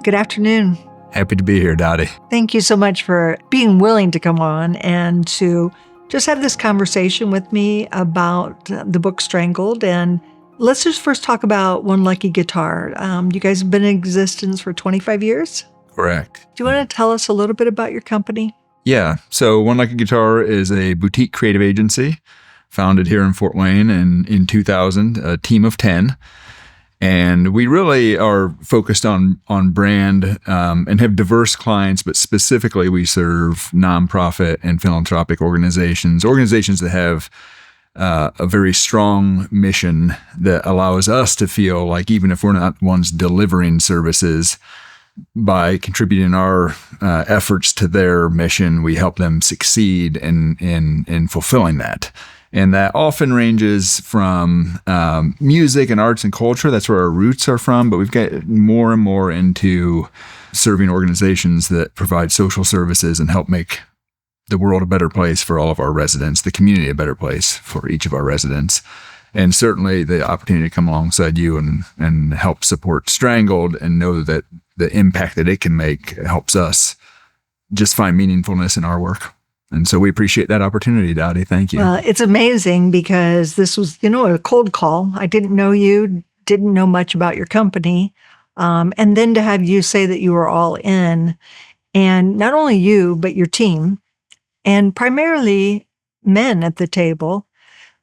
Good afternoon. Happy to be here, Dottie. Thank you so much for being willing to come on and to just have this conversation with me about the book Strangled. And let's just first talk about One Lucky Guitar. You guys have been in existence for 25 years? Correct. Do you want to tell us a little bit about your company? Yeah. So One Lucky Guitar is a boutique creative agency founded here in Fort Wayne in 2000, a team of 10. And we really are focused on brand and have diverse clients, but specifically we serve nonprofit and philanthropic organizations that have a very strong mission that allows us to feel like even if we're not the ones delivering services, by contributing our efforts to their mission, we help them succeed in fulfilling that. And that often ranges from music and arts and culture. That's where our roots are from. But we've got more and more into serving organizations that provide social services and help make the world a better place for all of our residents, the community a better place for each of our residents. And certainly the opportunity to come alongside you and help support Strangled and know that the impact that it can make helps us just find meaningfulness in our work. And so we appreciate that opportunity, Dottie. Thank you. Well, it's amazing because this was, a cold call. I didn't know you, didn't know much about your company. And then to have you say that you were all in, and not only you, but your team, and primarily men at the table.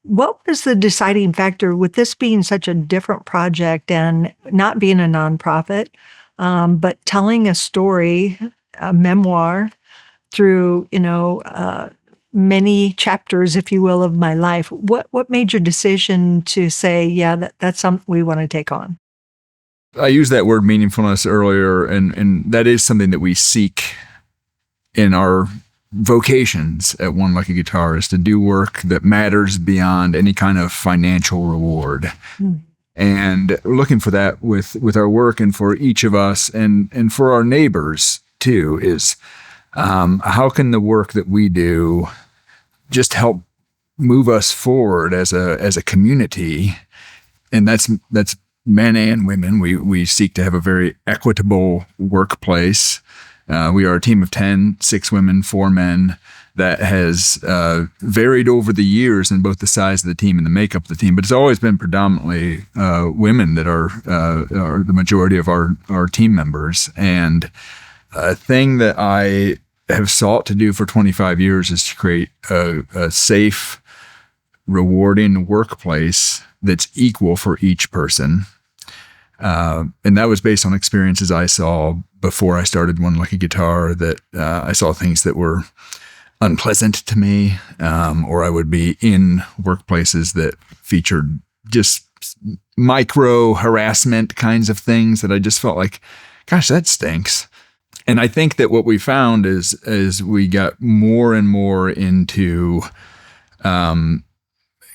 What was the deciding factor with this being such a different project and not being a nonprofit, but telling a story, a memoir, through, many chapters, if you will, of my life? What made your decision to say, yeah, that's something we want to take on? I used that word meaningfulness earlier, and that is something that we seek in our vocations at One Lucky Guitar, is to do work that matters beyond any kind of financial reward. Mm. And we're looking for that with our work, and for each of us and for our neighbors too, is how can the work that we do just help move us forward as a community? And that's men and women. We seek to have a very equitable workplace. We are a team of 10, 6 women, 4 men, that has varied over the years in both the size of the team and the makeup of the team. But it's always been predominantly women that are the majority of our team members. And a thing that I have sought to do for 25 years is to create a safe, rewarding workplace that's equal for each person. And that was based on experiences I saw before I started One Lucky Guitar, that I saw things that were unpleasant to me, or I would be in workplaces that featured just micro harassment kinds of things that I just felt like, gosh, that stinks. And I think that what we found is we got more and more into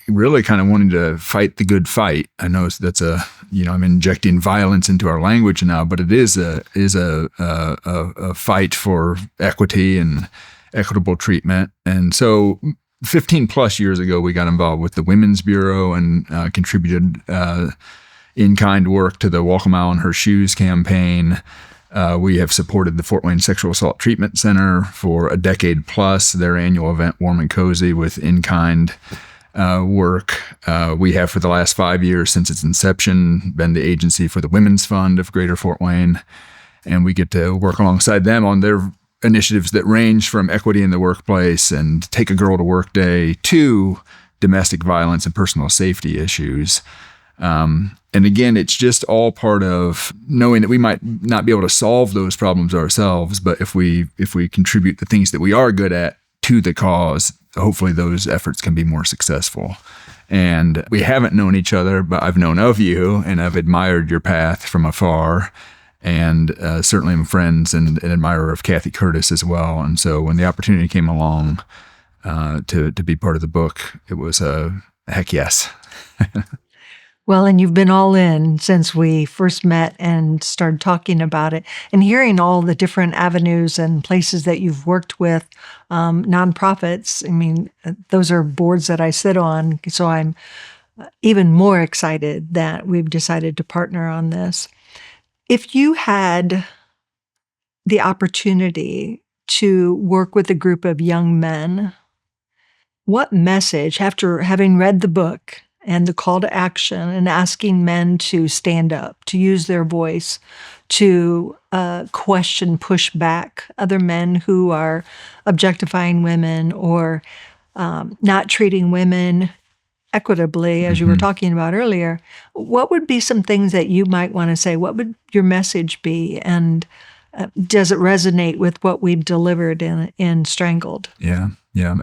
really kind of wanting to fight the good fight. I know that's I'm injecting violence into our language now, but it is a fight for equity and equitable treatment. And so 15 plus years ago, we got involved with the Women's Bureau and contributed in-kind work to the Walk a Mile in Her Shoes campaign. We have supported the Fort Wayne Sexual Assault Treatment Center for a decade plus, their annual event, Warm and Cozy, with in-kind work. We have, for the last 5 years since its inception, been the agency for the Women's Fund of Greater Fort Wayne. And we get to work alongside them on their initiatives that range from equity in the workplace and Take a Girl to Work Day to domestic violence and personal safety issues. And again, it's just all part of knowing that we might not be able to solve those problems ourselves, but if we contribute the things that we are good at to the cause, hopefully those efforts can be more successful. And we haven't known each other, but I've known of you, and I've admired your path from afar. And certainly I'm friends and an admirer of Kathy Curtis as well. And so when the opportunity came along to be part of the book, it was a heck yes. Well, and you've been all in since we first met and started talking about it, and hearing all the different avenues and places that you've worked with, nonprofits. I mean, those are boards that I sit on, so I'm even more excited that we've decided to partner on this. If you had the opportunity to work with a group of young men, what message, after having read the book and the call to action and asking men to stand up, to use their voice, to question, push back other men who are objectifying women or not treating women equitably, as you were talking about earlier, what would be some things that you might want to say? What would your message be? And does it resonate with what we've delivered in Strangled? Yeah,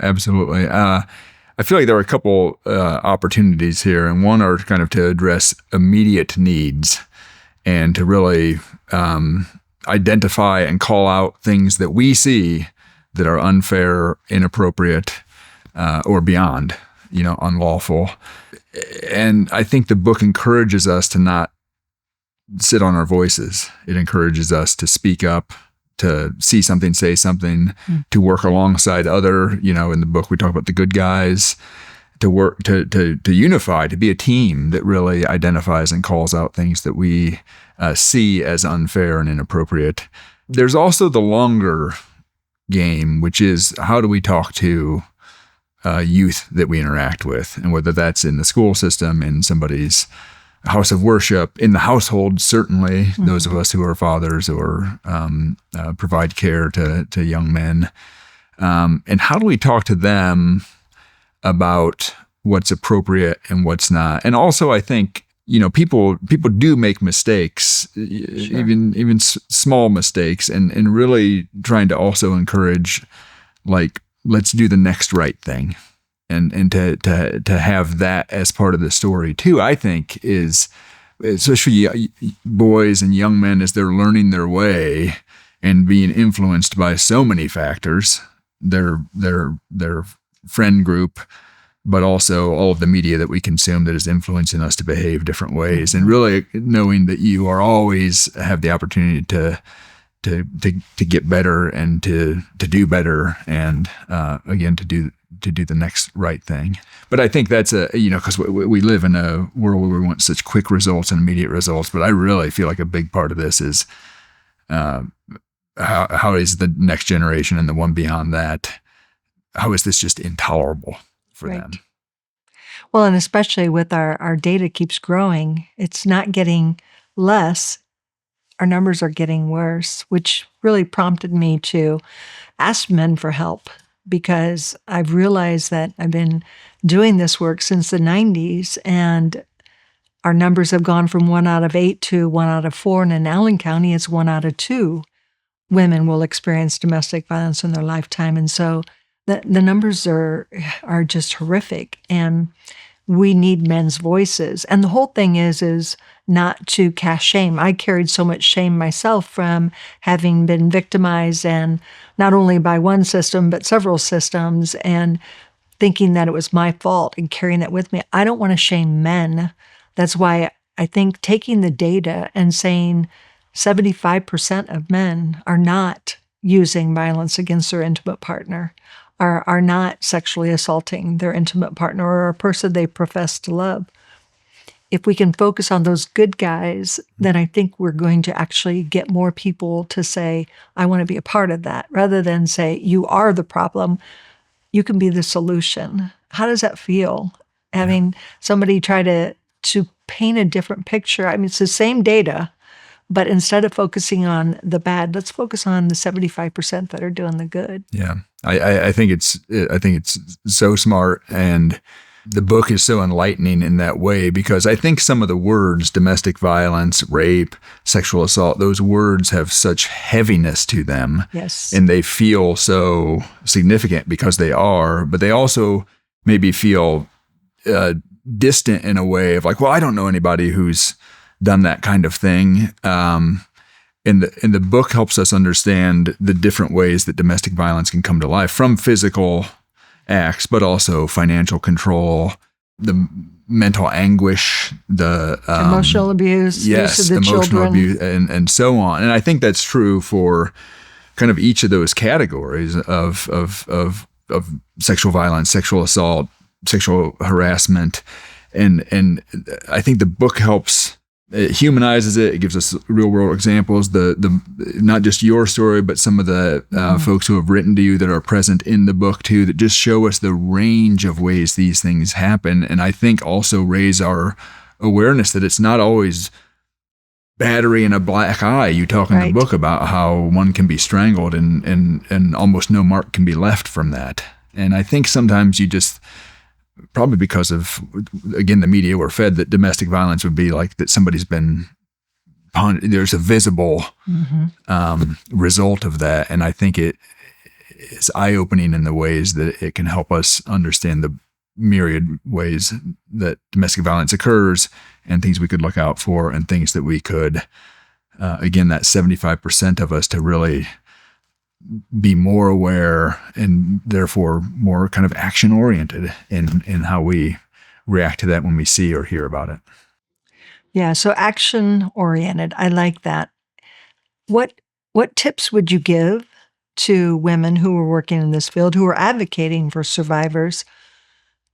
absolutely. I feel like there are a couple opportunities here, and one are kind of to address immediate needs and to really identify and call out things that we see that are unfair, inappropriate, or beyond, unlawful. And I think the book encourages us to not sit on our voices. It encourages us to speak up, to see something, say something, to work alongside other, in the book we talk about the good guys, to work, to unify, to be a team that really identifies and calls out things that we see as unfair and inappropriate. There's also the longer game, which is how do we talk to youth that we interact with, and whether that's in the school system, in somebody's house of worship, in the household, certainly, those of us who are fathers or provide care to young men. And how do we talk to them about what's appropriate and what's not? And also, I think, people do make mistakes, sure, even small mistakes, and really trying to also encourage, like, let's do the next right thing. And to have that as part of the story too, I think is, especially boys and young men as they're learning their way and being influenced by so many factors, their friend group, but also all of the media that we consume that is influencing us to behave different ways, and really knowing that you are always have the opportunity to get better and to do better, and again to do the next right thing. But I think that's because we live in a world where we want such quick results and immediate results. But I really feel like a big part of this is how is the next generation and the one beyond that, how is this just intolerable for them? Well, and especially with our data keeps growing, it's not getting less. Our numbers are getting worse, which really prompted me to ask men for help, because I've realized that I've been doing this work since the 90s, and our numbers have gone from 1 out of 8 to 1 out of 4, and in Allen County, it's 1 out of 2 women will experience domestic violence in their lifetime. And so the numbers are just horrific, and we need men's voices. And the whole thing is not to cast shame. I carried so much shame myself from having been victimized, and not only by one system, but several systems, and thinking that it was my fault and carrying that with me. I don't want to shame men. That's why I think taking the data and saying 75% of men are not using violence against their intimate partner, are not sexually assaulting their intimate partner or a person they profess to love. If we can focus on those good guys, then I think we're going to actually get more people to say, I want to be a part of that, rather than say, you are the problem, you can be the solution. How does that feel? Having somebody try to paint a different picture. I mean, it's the same data, but instead of focusing on the bad, let's focus on the 75% that are doing the good. Yeah, I think it's so smart, and the book is so enlightening in that way, because I think some of the words, domestic violence, rape, sexual assault, those words have such heaviness to them. Yes. And they feel so significant because they are, but they also maybe feel distant in a way of like, well, I don't know anybody who's done that kind of thing. And the book helps us understand the different ways that domestic violence can come to life, from physical acts, but also financial control, the mental anguish, the emotional abuse, yes, use of the emotional children, abuse, and so on. And I think that's true for kind of each of those categories of sexual violence, sexual assault, sexual harassment, and I think the book helps it humanizes it. It gives us real world examples. The not just your story, but some of the folks who have written to you that are present in the book too, that just show us the range of ways these things happen. And I think also raise our awareness that it's not always battery and a black eye. You talk in the book about how one can be strangled and almost no mark can be left from that. And I think sometimes you just, probably because of, again, the media we're fed that domestic violence would be like that somebody's been, there's a visible result of that. And I think it is eye-opening in the ways that it can help us understand the myriad ways that domestic violence occurs and things we could look out for and things that we could, again, that 75% of us to really be more aware and therefore more kind of action oriented in how we react to that when we see or hear about it. Yeah. So action oriented. I like that. What tips would you give to women who are working in this field, who are advocating for survivors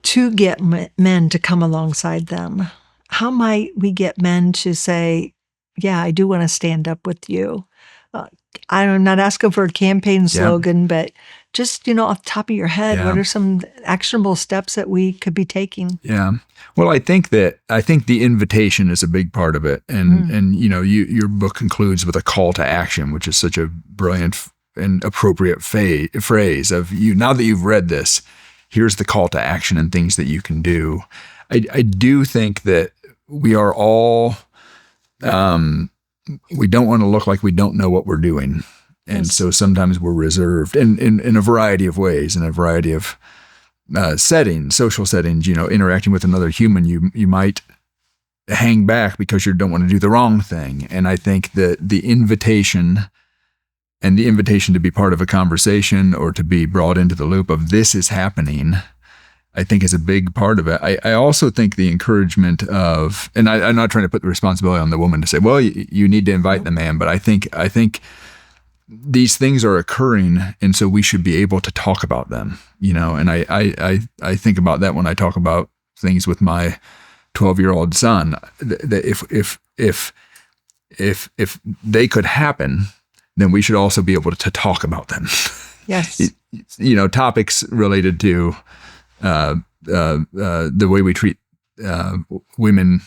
to get men to come alongside them? How might we get men to say, yeah, I do want to stand up with you? I'm not asking for a campaign slogan, but just, off the top of your head, what are some actionable steps that we could be taking? Yeah. Well, I think the invitation is a big part of it. And your book concludes with a call to action, which is such a brilliant and appropriate phrase of now that you've read this, here's the call to action and things that you can do. I do think that we are all, we don't want to look like we don't know what we're doing. And so sometimes we're reserved in a variety of ways, in a variety of settings, social settings, interacting with another human, you might hang back because you don't want to do the wrong thing. And I think that the invitation to be part of a conversation or to be brought into the loop of this is happening, I think is a big part of it. I also think the encouragement of, and I'm not trying to put the responsibility on the woman to say, well, you need to invite the man, but I think these things are occurring, and so we should be able to talk about them, and I think about that when I talk about things with my 12-year-old son, that if they could happen, then we should also be able to talk about them. Yes. Topics related to the way we treat women,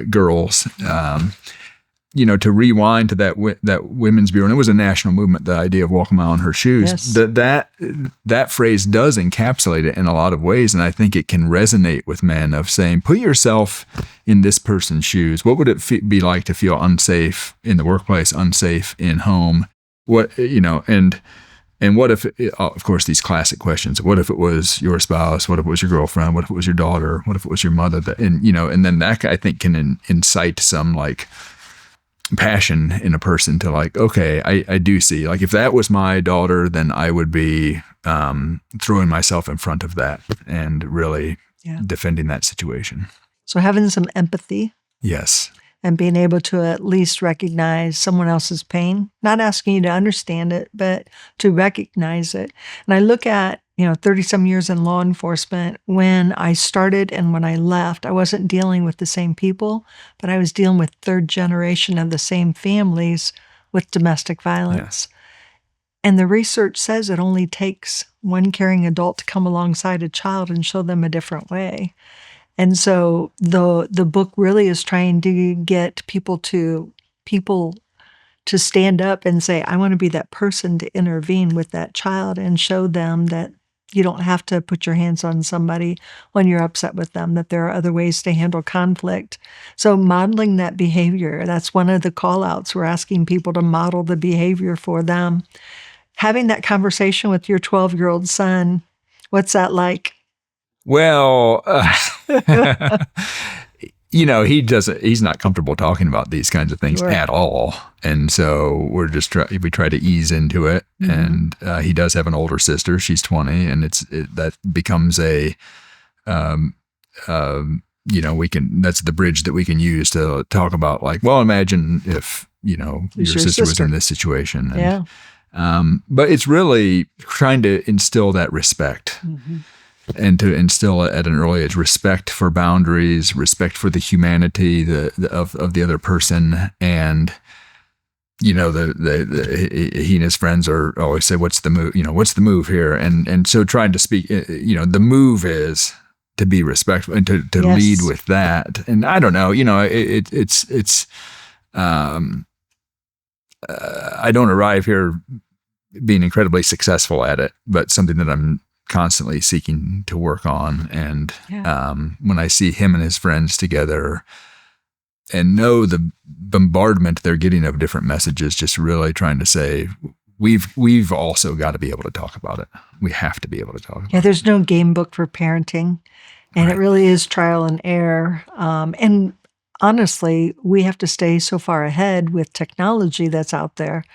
girls, to rewind to that Women's Bureau. And it was a national movement, the idea of walk a mile in her shoes. Yes. That phrase does encapsulate it in a lot of ways. And I think it can resonate with men of saying, put yourself in this person's shoes. What would it be like to feel unsafe in the workplace, unsafe in home? And what if, of course, these classic questions, what if it was your spouse? What if it was your girlfriend? What if it was your daughter? What if it was your mother? And then that I think can incite some like passion in a person to like, okay, I do see, like if that was my daughter, then I would be throwing myself in front of that and really defending that situation. So having some empathy. Yes. And being able to at least recognize someone else's pain, not asking you to understand it, but to recognize it. And I look at, 30-some years in law enforcement. When I started and when I left, I wasn't dealing with the same people, but I was dealing with third generation of the same families with domestic violence. Yes. And the research says it only takes one caring adult to come alongside a child and show them a different way. And so the book really is trying to get people to stand up and say, I want to be that person to intervene with that child and show them that you don't have to put your hands on somebody when you're upset with them, that there are other ways to handle conflict. So modeling that behavior, that's one of the call outs. We're asking people to model the behavior for them. Having that conversation with your 12-year-old son, what's that like? Well, he's not comfortable talking about these kinds of things at all. And so we're just we try to ease into it. Mm-hmm. And he does have an older sister. She's 20, and that becomes that's the bridge that we can use to talk about like, well, imagine if, your sister was in this situation. And, but it's really trying to instill that respect. Mm-hmm. and to instill at an early age respect for boundaries, respect for the humanity of the other person. And he and his friends are always say, "What's the move? What's the move here?" And so trying to speak, the move is to be respectful and to Yes. lead with that. And I don't know, it's I don't arrive here being incredibly successful at it, but something that I'm constantly seeking to work on. And when I see him and his friends together and know the bombardment they're getting of different messages, just really trying to say, we've also got to be able to talk about it. We have to be able to talk about it. Yeah, there's no game book for parenting, and it really is trial and error. And honestly, we have to stay so far ahead with technology that's out there.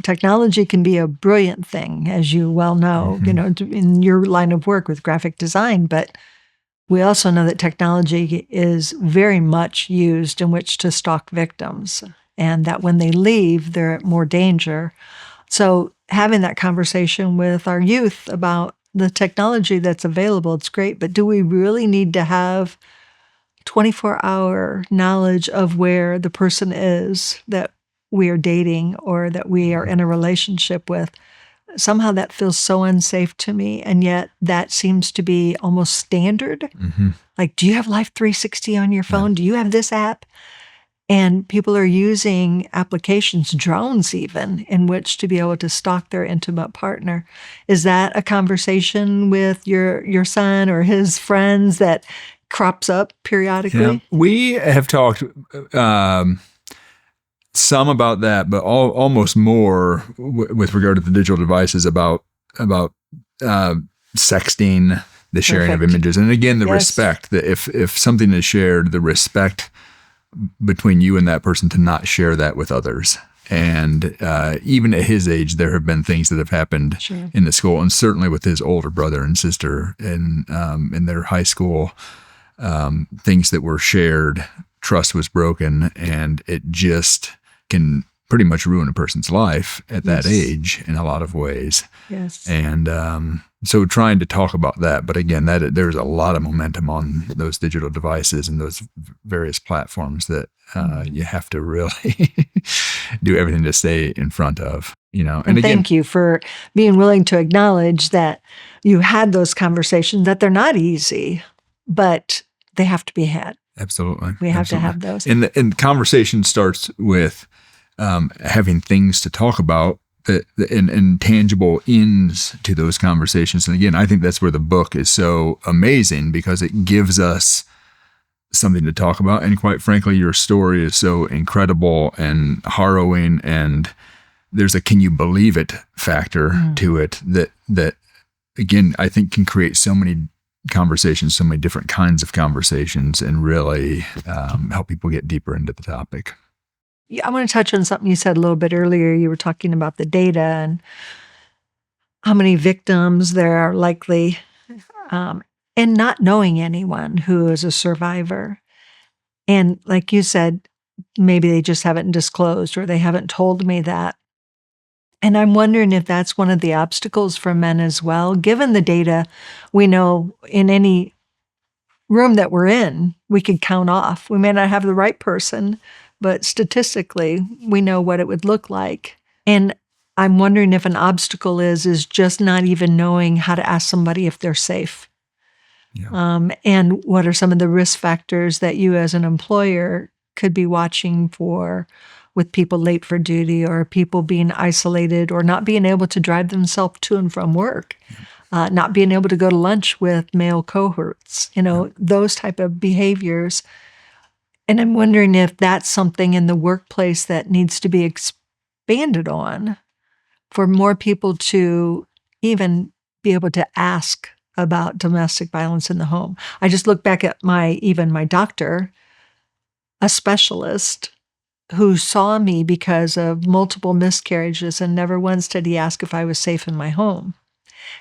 Technology can be a brilliant thing, as you well know, in your line of work with graphic design, but we also know that technology is very much used in which to stalk victims, and that when they leave, they're at more danger. So having that conversation with our youth about the technology that's available, it's great, but do we really need to have 24-hour knowledge of where the person is that we are dating or that we are in a relationship with? Somehow that feels so unsafe to me, and yet that seems to be almost standard. Mm-hmm. Like, do you have Life 360 on your phone? Do you have this app? And people are using applications, drones even, in which to be able to stalk their intimate partner. Is that a conversation with your son or his friends that crops up periodically? Yeah. We have talked some about that, but almost more with regard to the digital devices about sexting, the sharing of images, and again the respect. That if something is shared, the respect between you and that person to not share that with others. And even at his age, there have been things that have happened in the school, and certainly with his older brother and sister in their high school, things that were shared, trust was broken, and it just can pretty much ruin a person's life at that age in a lot of ways. Yes. And so trying to talk about that, but again, there's a lot of momentum on those digital devices and those various platforms that you have to really do everything to stay in front of, And again, thank you for being willing to acknowledge that you had those conversations, that they're not easy, but they have to be had. Absolutely. We have to have those. And the conversation starts with having things to talk about and tangible ends to those conversations. And again, I think that's where the book is so amazing, because it gives us something to talk about. And quite frankly, your story is so incredible and harrowing, and there's a can you believe it factor to it that again, I think can create so many conversations, so many different kinds of conversations, and really help people get deeper into the topic. Yeah, I want to touch on something you said a little bit earlier. You were talking about the data and how many victims there are likely, and not knowing anyone who is a survivor. And like you said, maybe they just haven't disclosed, or they haven't told me that. And I'm wondering if that's one of the obstacles for men as well. Given the data, we know in any room that we're in, we could count off. We may not have the right person, but statistically, we know what it would look like. And I'm wondering if an obstacle is just not even knowing how to ask somebody if they're safe. Yeah. And what are some of the risk factors that you as an employer could be watching for with people late for duty, or people being isolated, or not being able to drive themselves to and from work, not being able to go to lunch with male cohorts, those type of behaviors. And I'm wondering if that's something in the workplace that needs to be expanded on for more people to even be able to ask about domestic violence in the home. I just look back at my doctor, a specialist who saw me because of multiple miscarriages, and never once did he ask if I was safe in my home.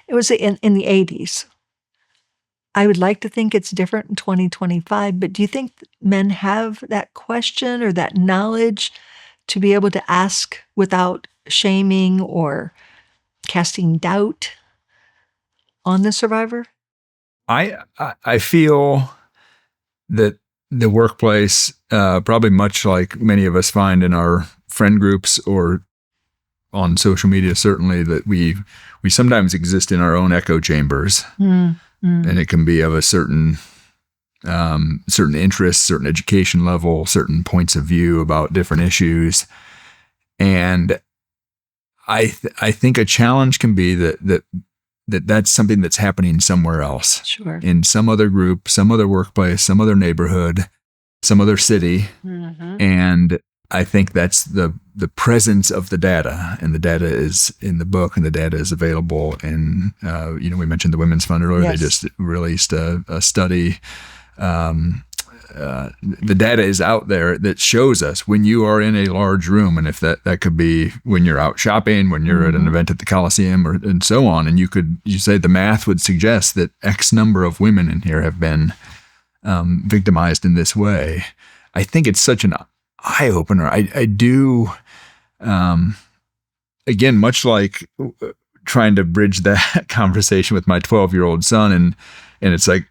It was in the 80s. I would like to think it's different in 2025, but do you think men have that question or that knowledge to be able to ask without shaming or casting doubt on the survivor? I feel that the workplace, probably much like many of us find in our friend groups or on social media, certainly, that we sometimes exist in our own echo chambers, and it can be of a certain interest, certain education level, certain points of view about different issues, and I think a challenge can be that's something that's happening somewhere else, Sure. in some other group, some other workplace, some other neighborhood, some other city, and I think that's the presence of the data, and the data is in the book, and the data is available. And we mentioned the Women's Fund earlier. Yes. They just released a study. The data is out there that shows us when you are in a large room, and if that could be when you're out shopping, when you're at an event at the Coliseum, and so on, and you say the math would suggest that X number of women in here have been victimized in this way. I think it's such an eye opener. I do, again, much like trying to bridge that conversation with my 12-year-old son, and it's like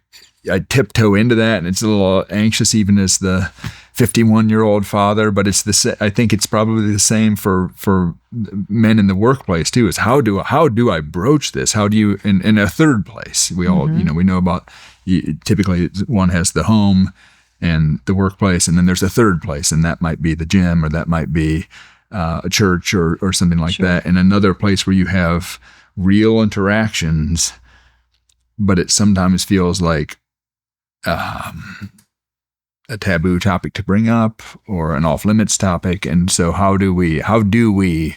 I tiptoe into that, and it's a little anxious even as the 51-year-old father, but I think it's probably the same for men in the workplace too, is how do I broach this? How do you, in a third place, we all, we know about, typically one has the home and the workplace, and then there's a third place, and that might be the gym, or that might be a church or something like that, and another place where you have real interactions, but it sometimes feels like a taboo topic to bring up, or an off-limits topic. And so how do we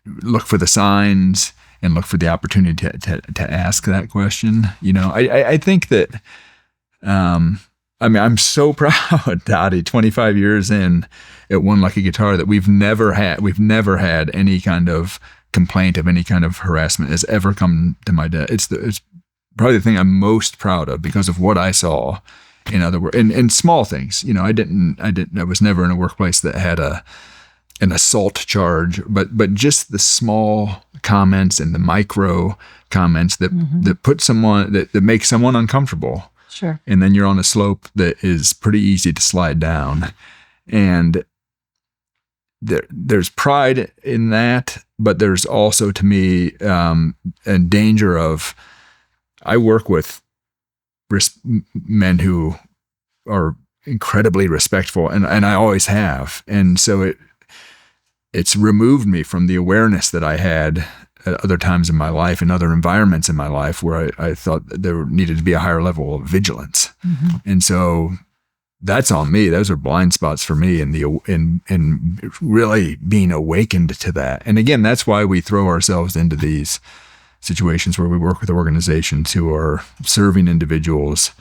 look for the signs and look for the opportunity to ask that question? I think that, I'm so proud, Dottie, 25 years in at One Lucky Guitar, that we've never had any kind of complaint of any kind of harassment has ever come to my desk. It's probably the thing I'm most proud of, because of what I saw in other work, and small things. I was never in a workplace that had an assault charge, but just the small comments and the micro comments that put someone, that make someone uncomfortable. Sure. And then you're on a slope that is pretty easy to slide down. And there's pride in that, but there's also, to me, a danger of, I work with men who are incredibly respectful, and I always have. And so it's removed me from the awareness that I had at other times in my life, in other environments in my life, where I thought that there needed to be a higher level of vigilance. And so that's on me. Those are blind spots for me, in really being awakened to that. And again, that's why we throw ourselves into these situations where we work with organizations who are serving individuals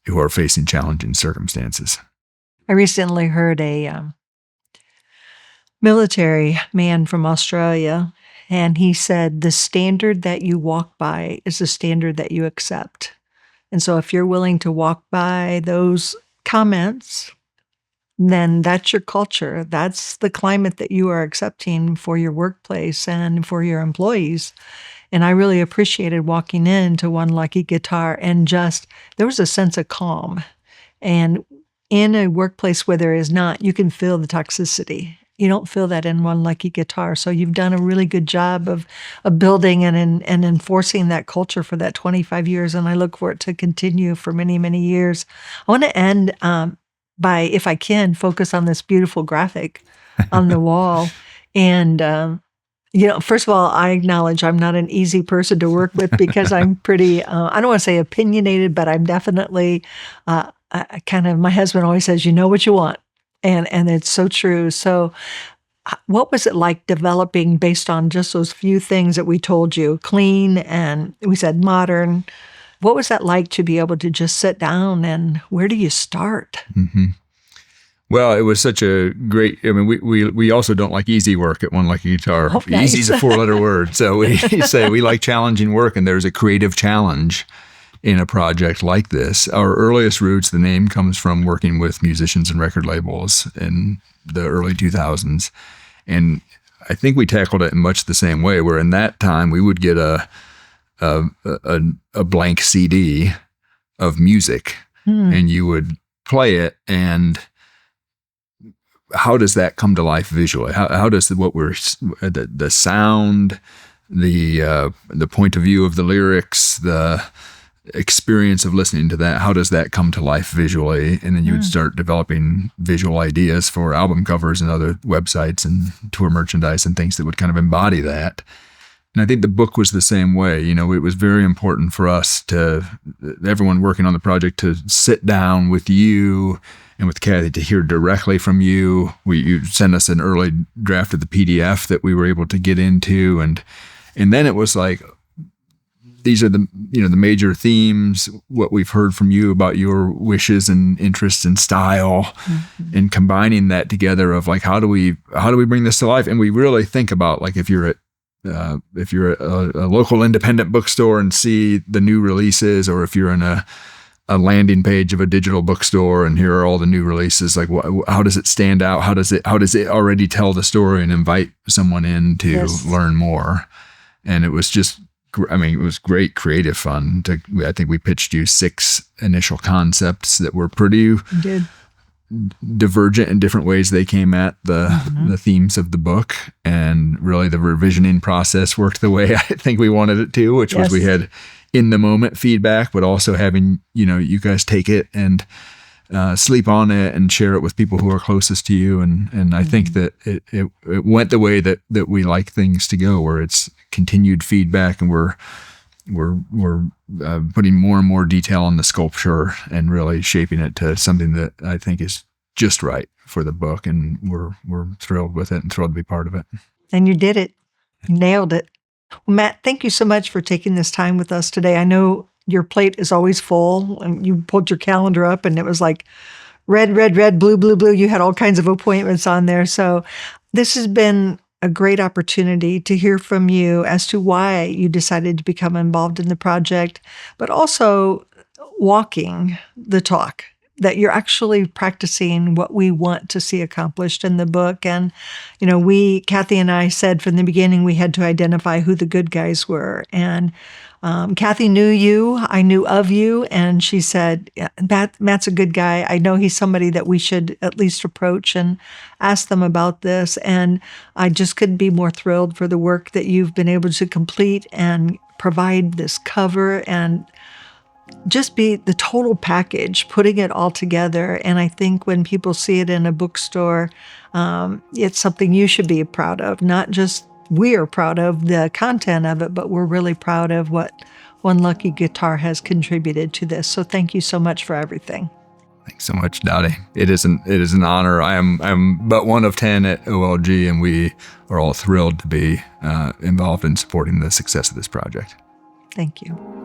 who are facing challenging circumstances. I recently heard a military man from Australia, and he said, the standard that you walk by is the standard that you accept. And so if you're willing to walk by those comments, then that's your culture. That's the climate that you are accepting for your workplace and for your employees. And I really appreciated walking into One Lucky Guitar, and there was a sense of calm. And in a workplace where there is not, you can feel the toxicity. You don't feel that in One Lucky Guitar. So you've done a really good job of building and enforcing that culture for that 25 years. And I look for it to continue for many, many years. I want to end by, if I can, focus on this beautiful graphic on the wall. And, first of all, I acknowledge I'm not an easy person to work with, because I'm pretty, I don't want to say opinionated, but I'm definitely my husband always says, you know what you want. And it's so true. So what was it like developing based on just those few things that we told you, clean and we said modern? What was that like to be able to just sit down, and where do you start? Well, it was such a great, we also don't like easy work at One Lucky Guitar. Oh, nice. Easy is a 4-letter word. So we say we like challenging work, and there's a creative challenge in a project like this. Our earliest roots, the name comes from working with musicians and record labels in the early 2000s. And I think we tackled it in much the same way, where in that time we would get a blank CD, of music and you would play it, and how does that come to life visually? How does the sound, the point of view of the lyrics, the experience of listening to that, how does that come to life visually? And then you would start developing visual ideas for album covers and other websites and tour merchandise and things that would kind of embody that. And I think the book was the same way. It was very important for us everyone working on the project, to sit down with you and with Kathy to hear directly from you. You sent us an early draft of the PDF that we were able to get into. And then it was like, these are the major themes, what we've heard from you about your wishes and interests and style, and combining that together of like, how do we bring this to life? And we really think about, like, if you're at a local independent bookstore and see the new releases, or if you're in a landing page of a digital bookstore and here are all the new releases, like how does it stand out? How does it already tell the story and invite someone in to learn more? And it was just, it was great creative fun. I think we pitched you 6 initial concepts that were pretty divergent in different ways they came at the themes of the book, and really the revisioning process worked the way I think we wanted it to, which was we had in the moment feedback, but also having you guys take it and sleep on it and share it with people who are closest to you, and I think that it went the way that we like things to go, where it's continued feedback, and we're putting more and more detail on the sculpture and really shaping it to something that I think is just right for the book. And we're thrilled with it and thrilled to be part of it. And you did it. You nailed it. Well, Matt, thank you so much for taking this time with us today. I know your plate is always full, and you pulled your calendar up and it was like red, red, red, blue, blue, blue. You had all kinds of appointments on there. So this has been a great opportunity to hear from you as to why you decided to become involved in the project, but also walking the talk, that you're actually practicing what we want to see accomplished in the book. And, Kathy and I said from the beginning, we had to identify who the good guys were. And Kathy knew you, I knew of you, and she said, Matt's a good guy. I know he's somebody that we should at least approach and ask them about this. And I just couldn't be more thrilled for the work that you've been able to complete and provide this cover and just be the total package, putting it all together. And I think when people see it in a bookstore, it's something you should be proud of. Not just we're proud of the content of it, but we're really proud of what One Lucky Guitar has contributed to this. So thank you so much for everything. Thanks so much, Dottie. It is an honor. I'm but one of 10 at OLG, and we are all thrilled to be involved in supporting the success of this project. Thank you.